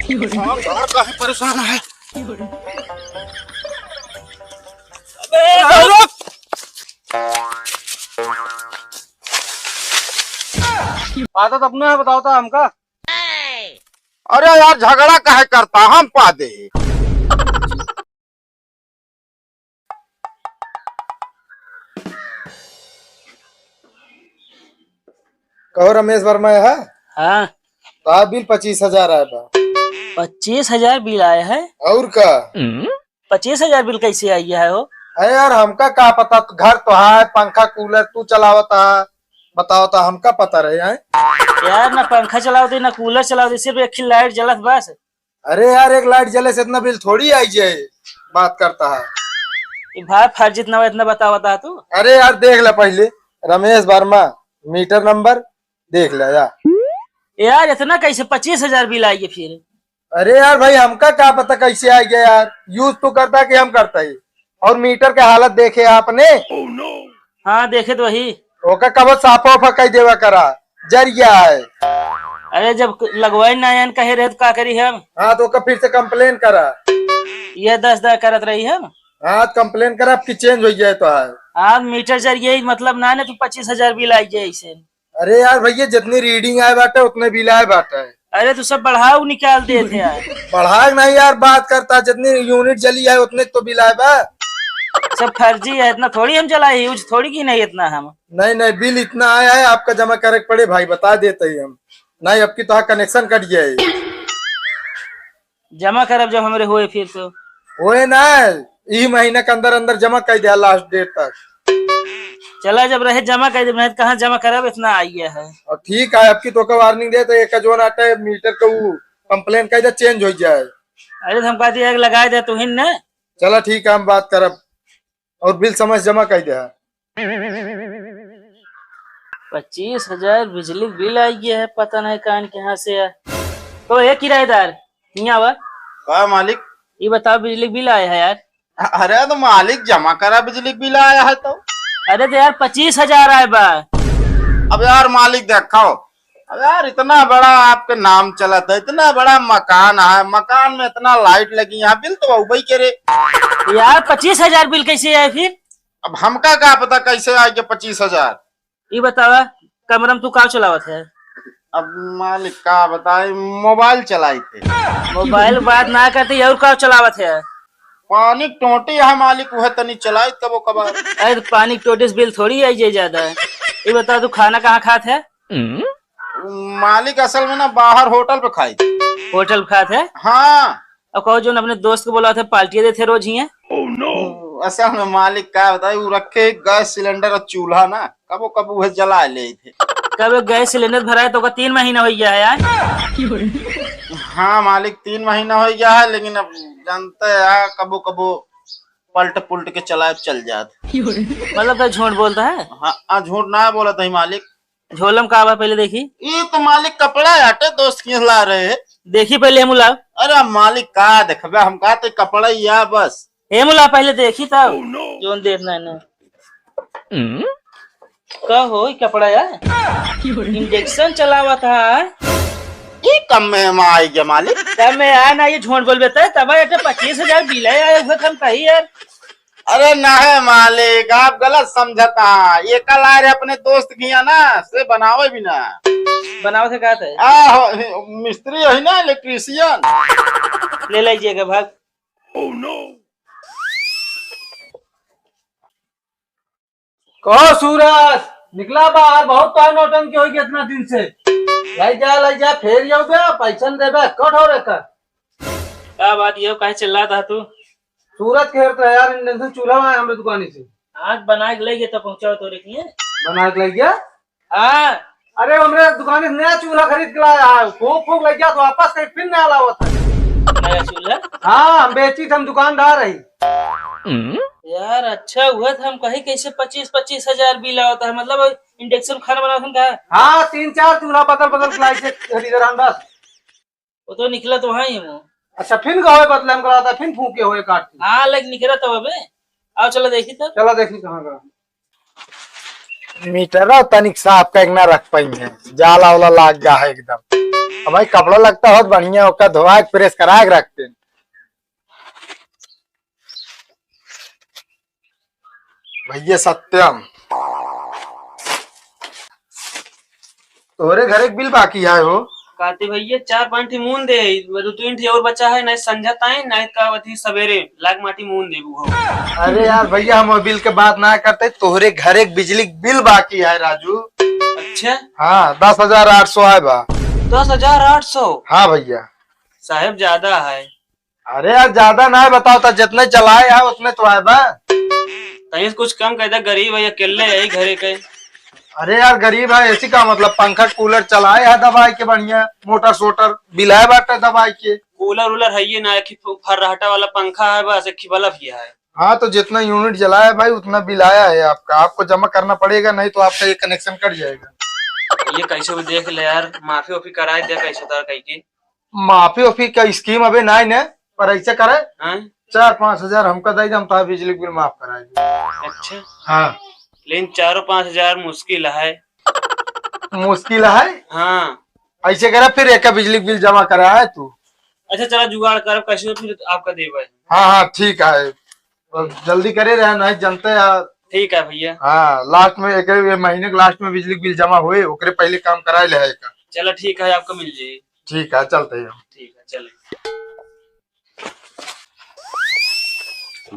काफी परेशान है। आदत अपने है, बताओ था हमका। अरे यार झगड़ा काहे करता हम पा दे। कहो रमेश वर्मा है। हाँ, तो बिल 25,000 आया बा। 25,000 बिल आया है। और का 25,000 बिल कैसे आई है हो? है यार, हमका क्या पता। घर तो है, पंखा कूलर तू चलावता है, बताओ तो हमका पता रहे है। यार ना पंखा चलाओ दे ना कूलर चलाओ दे, सिर्फ एक ही लाइट जलत बस। अरे यार, एक लाइट जले से इतना बिल थोड़ी आई जाए। बात करता है ये भाई फर्ज जितना इतना बता बता तू। अरे यार देख ले पहले, रमेश वर्मा मीटर नंबर देख ले यार। यार इतना कैसे 25,000 बिल आई है फिर? अरे यार भाई, हमका क्या पता कैसे आ गया यार। यूज तो करता कि हम करता ही। और मीटर के हालत देखे आपने? हाँ देखे तो वही। ओका कब साफा उफा कह देवा करा, जर गया है। अरे जब लगवाए ना यान कहे रहे तो का करी हम? हाँ तो ओका फिर से कंप्लेन करा। ये 10 करत रही हम। हाँ कंप्लेन करा, आपकी चेंज हो जाए तो है। आज मीटर जरिए मतलब ना तू 25,000 बिल आई जाए इसे। अरे यार भैया, जितनी रीडिंग आए बाटे उतने बिल आए बाटे। अरे तू सब बढ़ाओ निकाल दे थे यार। बढ़ाए नहीं यार, बात करता जितनी यूनिट जली है उतने तो बिल आए बा। सब फर्जी है, इतना थोड़ी हम चलाए, यूज थोड़ी की नहीं इतना हम। नहीं नहीं, बिल इतना आया है, आपका जमा करे पड़े भाई, बता देते ही हम। नहीं अब की तो कनेक्शन कट जाए। जमा करब जब हमरे हुए फिर तो। हुए ना, यही महीने के अंदर अंदर जमा कर दिया, लास्ट डेट तक। चला जब रहे जमा कर दे, कहाँ जमा करब, इतना आई है। और ठीक है, आपकी तो वार्निंग दे तो एक जो आटा है मीटर का वो कंप्लेन कर दे, चेंज हो जाए। अरे हम कहा दिया लगा दे तू हिन न। चला ठीक है, हम बात करब और बिल समझ जमा कर दिया। 25,000 बिजली बिल आई है, पता नहीं कान के यहाँ से है। तो ये किराएदार यहाँ वा, का मालिक? ये बताओ बिजली बिल आया है यार? अरे तो मालिक जमा करा बिजली बिल आया है तो। अरे तो यार 25,000 आए बा। अब यार मालिक देखो, अब यार इतना बड़ा आपके नाम चला था, इतना बड़ा मकान है, मकान में इतना लाइट लगी, यहाँ बिल तो वही के रे। यार 25,000 बिल कैसे आए फिर? अब हमका क्या पता कैसे आएगा 25,000। ये बतावा कमरा में तू का चलावत है? अब मालिक का बताए, मोबाइल चलाई थे। मोबाइल बात ना करते और का चलावत है? पानी टोटी है मालिक, वह तनी चलाई कबो कबार। अरे तो पानी टोटिस बिल थोड़ी आई जाए ज्यादा। ये बता तू खाना कहाँ खाते है? मालिक असल में ना बाहर होटल पे खाई थी। होटल खाते है? हाँ। अब कहो जो अपने दोस्त को बोला था पार्टी देते रोज ही है। असल में मालिक क्या बताए, वो रखे गैस सिलेंडर और चूल्हा ना, कबो कबो वह जला ले थे। कब गैस सिलेंडर भरा है तो 3 महीना हो गया है यार। हाँ मालिक 3 महीना हो गया है, लेकिन अब जानते हैं कबो कबो पलट पुलट के चला चल जात। मतलब तो झूठ बोलता है? हाँ झूठ ना बोला था मालिक। झोलम का बा पहले देखी? ये तो मालिक कपड़ा हटे दोस्त की ला रहे है। देखी पहले हेमुला। अरे मालिक का देखबे, हम का तो कपड़ा ही या बस। हेमुला पहले देखी तब जोन देखना है ना। का हो कपड़ा यार? इंजेक्शन चलावा था ये कम में आई गया मालिक। तब मैं यार ना ये झूठ बोल बेता तब 25,000 बिल है हम कही यार। अरे ना है मालिक, आप गलत समझता। ये कल आ रहे अपने दोस्त की है ना, से बनावे भी ना। बनाओ थे कहते मिस्त्री है ना, इलेक्ट्रीशियन। ले लीजिएगा भाग। कहो सूरज, निकला बाहर, बहुत टाइम नौटंकी हो गई इतना दिन से। लाई जा फेर जाओ बे, पैसा दे बे, कट हो रे कर। क्या बात ये कहे चल रहा था तू? सूरज कह रहा यार, इंडक्शन चूल्हा है हमारे दुकान से। आज बना के ले गए तो पहुंचाओ तो रखिए। बना के लग गया? हाँ। अरे हमारे दुकान से नया चूल्हा खरीद के लाया है, फूक फूक लग गया तो वापस कहीं फिर नया लावा था। नया चूल्हा? हाँ हम बेची थे, हम दुकानदार है। यार अच्छा हुआ था, हम कहीं कैसे 25,000 बिल आता है, मतलब इंडक्शन खाना बना था। हाँ 3-4 चूल्हा बदल बदल के लाई से खरीदे बस। वो तो निकला तो वहाँ ही वो। अच्छा फिर कहो बदले हम करा था, फिर फूके हुए काट। हाँ लेकिन निकला तो अबे। आओ चलो देखी तब। चलो देखी कहाँ करा। मीटर तनिक साफ करना रख पाएंगे, जाला वाला लाग गया है एकदम। अब भाई कपड़ा लगता बहुत बढ़िया होकर धोआ के प्रेस करा के रखते हैं। भैया सत्यम तोरे घर एक बिल बाकी है हो। कहते भैया 4-5 ठी मून दे दो 3 ठी और बचा है नहीं संझता है नहीं का अथी सवेरे लाग माटी मून दे वो। अरे यार भैया हम वो बिल के बात ना करते, तोहरे घर एक बिजली के बिल बाकी है राजू। अच्छा हाँ 10,800 है बा। 10,800? हाँ भैया। साहब ज्यादा है। अरे यार ज्यादा ना है, बताओ तो जितने चलाए है उतने तो है बा। कहीं से कुछ कम कर दे, गरीब है अकेले यही घरे के। अरे यार गरीब है ऐसी का मतलब, पंखा कूलर चलाए है दबाई के बढ़िया, मोटर सोटर बिलाए बाटे दबाई के। कूलर उलर है ये ना, फर्राटा वाला पंखा है बस, एक बल्ब ही है। हाँ तो जितना यूनिट जलाया भाई उतना बिल आया है आपका, आपको जमा करना पड़ेगा, नहीं तो आपका ये कनेक्शन कट जाएगा। ये कैसे भी देख ले यार, माफी वाफी कराए दे कैसे तार कहीं की। माफी वाफी का स्कीम अभी नहीं ने, पर ऐसे करे हाँ? 4-5 हजार हमका दे, हम तो बिजली बिल माफ कराएंगे। अच्छा हाँ लेकिन 4-5 हजार मुश्किल है। मुश्किल है। हाँ ऐसे करे फिर एक बिजली बिल जमा करा है तू। अच्छा चला जुगाड़ कर कैसे फिर आपका देवे। हाँ हाँ ठीक है, और जल्दी करे रहे नहीं जनते यार। ठीक है भैया। हाँ लास्ट में एक महीने के लास्ट में बिजली बिल जमा हुए ओकरे पहले काम कराए ले है का। चलो ठीक है, आपको मिल जाएगी। ठीक है चलते हैं। ठीक है चले।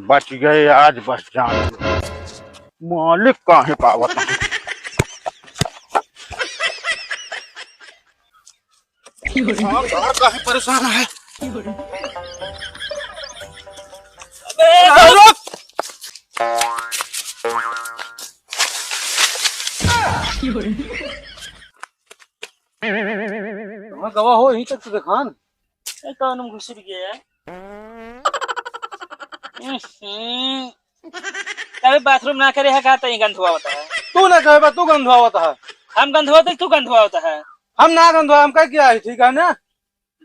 बच गए आज, बस जान मालिक काहे पावत है। हाँ, बड़ा काहे परेशान है। गवाह हो यहीं तक तो दिखान। कौन घुस गया कभी बाथरूम ना करे है, कहता गंधुआ होता है। तू ना कहे तू गंधवा होता है, हम गंधुआ होते तू गंधुआ होता है। हम ना गंधवा, हम क्या किया है, ठीक है ना।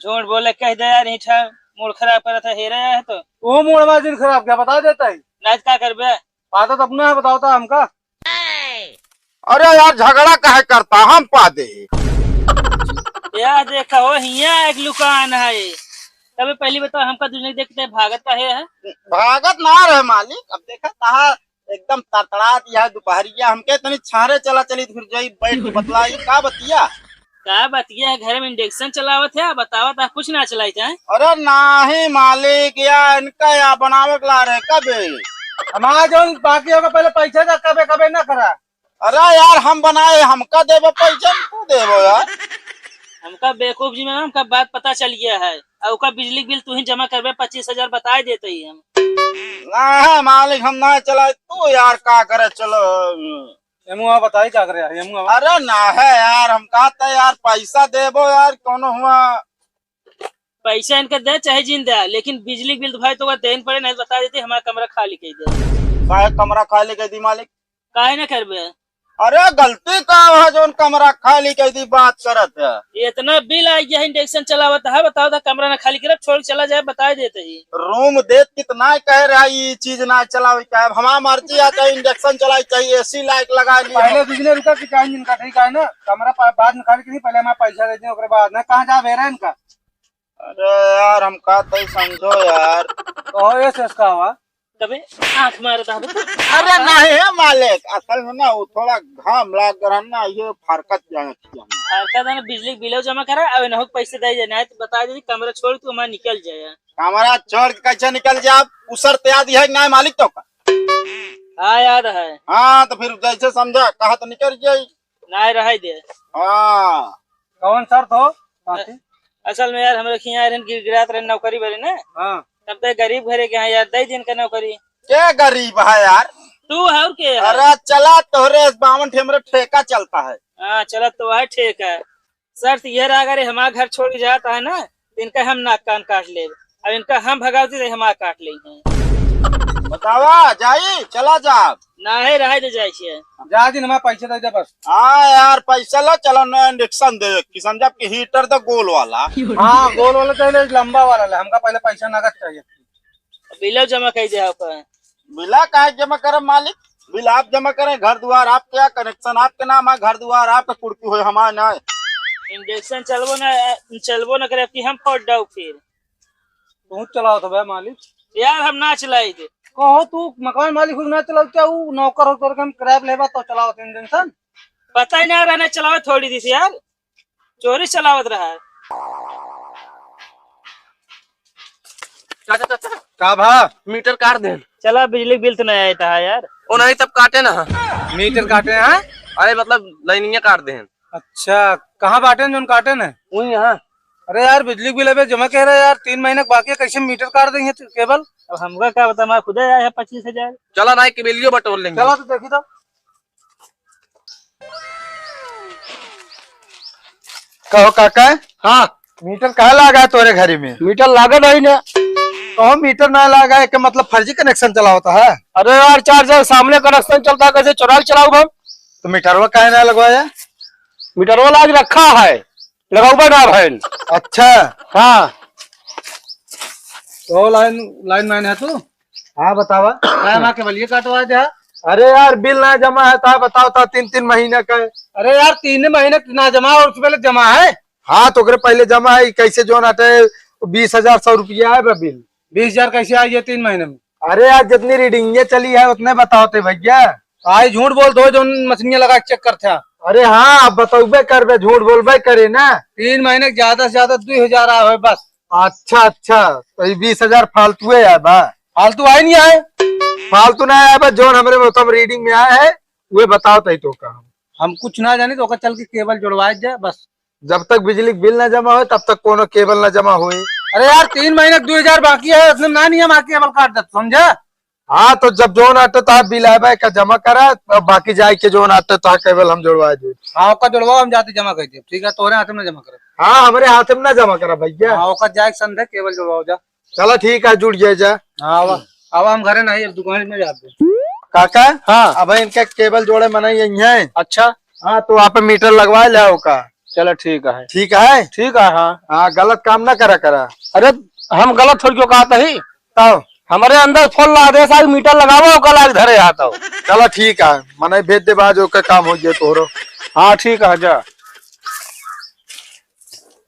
झूठ बोले कह दे यार, ईठा मूड खराब कर था, हेरा है तो वो मोड़ में दिन खराब क्या बता देता है, नाच क्या करबे। आदत अपना है बताता हमका। अरे यार झगड़ा काहे करता, हम पा दे। यार देखा हो हिया एक दुकान है, तभी पहली बताओ हमका दूसरे देखते भागत का है। भागत ना रहे मालिक, अब देखा कहा एकदम तड़तड़ा दिया है दोपहरिया, हमके इतनी छारे चला चली फिर जाई बैठ के बतलाई का बतिया। क्या बतिया है, घर में इंडक्शन चलावत है, बतावा था कुछ ना चलाई था। अरे नाही मालिक या इनका या बनावे ला रहे कब। हमारा जो बाकी होगा पहले पैसा का कबे कबे ना करा। अरे यार हम बनाए, हमका देबो पैसा, तू देबो यार। हमका बेवकूफ जी में हमका बात पता चल गया है, और उसका बिजली बिल तू ही जमा करबे 25,000 बता देते ही हम। ना मालिक हम ना चला, तू यार का करे चलो। यमुआ बताई क्या करे यार यमुआ। अरे ना है यार, हम कहते यार पैसा देबो यार, कोनो हुआ पैसा इनका दे चाहे जिंदा, लेकिन बिजली बिल तो भाई तो देन पड़े, नहीं बता देते हमारा कमरा खाली कर दे। काहे कमरा खाली कर दी मालिक। काहे ना करबे। अरे गलती का है जो कमरा खाली कर दी बात करत है। ये इतना बिल आ गया है, इंडक्शन चलावत है, बताओ था कमरा ना खाली करे छोड़ चला जाए, बता देते ही। रूम देख कितना कह रहा है, ये चीज ना चलावे का है, हमारा मर्जी आता है, इंडक्शन चलाई चाहिए, एसी लाइट लगा ली। पहले बिजली रुका कि कहीं इनका ठीक है ना, कमरा बाद में खाली नहीं, पहले हमारा पैसा देते हैं बाद ना, कहाँ जा बेरा इनका। अरे यार हम कहते ही समझो यार। तो ये इसका हुआ कभी आंख मारता है। अरे नहीं है मालिक, असल में ना वो थोड़ा घाम लग रहा ना, ये फरकत जाना बिजली बिल जमा करा, अब न पैसे दे जाए, तो बता दे कमरा छोड़ तू हमारा निकल जाए। हमारा छोड़ के कैसे निकल जाए, आप उसर याद है ना मालिक तो का। हाँ याद है। हाँ तो फिर जैसे समझा कहा तो निकल जाये ना रह दे। हाँ कौन शर्त हो बाकी? असल में यार हम लोग यहाँ गिरगिरात रहे नौकरी भरे ना, हाँ तब तक गरीब घरे के यहाँ यार 10 दिन का नौकरी। क्या गरीब है यार तू है और के है? अरे चला तोहरे 52 ठेमरे ठेका चलता है। हाँ चला तो है ठीक है, शर्त ये रहा अगर हमारा घर छोड़ के जाता है ना, इनका हम नाक कान काट ले, अब इनका हम भगावती तो हमारा काट ले। बतावा जाई चला जा ना है रह दे जाए जा दिन हमारा पैसा दे दे बस। हाँ यार पैसा ला, चलो ना इंडक्शन दे कि समझा कि हीटर तो गोल वाला। हाँ गोल वाला चाहिए, लंबा वाला ले, हमका पहले पैसा नगद चाहिए। बिल जमा कर दे आप। बिला काहे जमा करे मालिक, बिल आप जमा करें, घर द्वार आप क्या, कनेक्शन आपके नाम है, घर द्वार आपका कुर्की हो हमारा ना। इंजेक्शन चलबो न करे अब कि हम फोड़ डाउ फिर। तू चलाओ तो भाई मालिक। यार हम ना चलाई दे। कहो तू मकान मालिक खुद ना चलाओ क्या वो नौकर होकर के हम किराया पे लेबा तो चलाओ तीन दिन सन। पता ही ना रहने चलावे थोड़ी दी यार, चोरी चलावत रहा है। का भा मीटर काट दे। चला बिजली बिल तो नहीं आया है यार। ओ नहीं तब काटे ना। मीटर काटे हैं? अरे मतलब लाइनिया काट दे। अच्छा कहाँ बांटे जो काटे न? वही यहाँ। अरे यार बिजली बिल अबे जमा कह रहे यार 3 महीने बाकी है, कैसे मीटर काट देंगे केबल? अब हमका क्या बता, मैं खुद आया है 25,000। चला ना के बिलियो बटोर लेंगे। चलो तो देखी तो। कहो काका। हाँ मीटर कहाँ लगा है तोरे घरी में? मीटर लागत है ना। कहो मीटर ना लगा है कि मतलब फर्जी कनेक्शन चला होता है? अरे यार चार्जर सामने कनेक्शन चलता है, कैसे चुरा के चलाऊ हम? तो मीटरवा काहे ना लगवाया? मीटर वाला आज रखा है, लगाऊबा ना भाई। अच्छा हाँ तो लाइन मैन है तू? हाँ बतावा। मैं माँ के बलिए काटवा दे। अरे यार बिल ना जमा है था, बताओ था 3-3 महीने का है। अरे यार 3 महीने ना जमा और उससे पहले जमा है। हाँ तो ओकरे पहले जमा है, कैसे जो नाटे 20,100 रुपया है बिल। 20,000 कैसे आई है 3 महीने में? अरे यार जितनी रीडिंग ये चली है उतने बताओ थे भैया। आई झूठ बोल दो जो मशीनियां लगा के चेक करते हैं। अरे हाँ अब बताओबे करबे, झूठ बोलबे करे ना। 3 महीने ज्यादा से ज्यादा 2,000 आया है बस। अच्छा अच्छा तो 20,000 फालतू है यार बा। फालतू आई नहीं आए। फालतू ना आया बस, जो हमारे मतलब रीडिंग में आया है वो बताओ तई तो का। हम कुछ ना जाने तो ओकर चल के केबल जुड़वाए जाए बस। जब तक बिजली बिल ना जमा हो तब तक कोनो केबल ना जमा हुई। अरे यार 3 महीने 2,000 बाकी है, उसने ना नहीं हम आके केबल काट दे, समझा? हाँ तो जब जो नाटे तो आप बिल आए का जमा करा, तो बाकी जाए के जो नाटे तो केबल हम जुड़वा दे। हाँ ओकर जुड़वाओ, हम जाते जमा कर दे। ठीक है तोरे हाथ में जमा कर। हाँ हमारे हाथ में ना जमा करा भैया। हाँ ओकर जाए संदे केबल जुड़वाओ जा। चलो ठीक है जुड़ जाए जा। हाँ अब हम घरे नहीं, दुकान में जाते। काका हाँ अब इनका केबल जोड़े मना यही है। अच्छा हाँ तो आप मीटर लगवा ले का। चलो ठीक है। ठीक है। ठीक है हाँ। हाँ गलत काम ना करा करा। अरे हम गलत थोड़ी क्यों कहा ही, तो हमारे अंदर फोन ला दे साहब, मीटर लगावो कल आज धरे आता हूँ। चलो ठीक है, मना भेज दे बाजो का काम हो गया तोरो। हाँ ठीक है जा।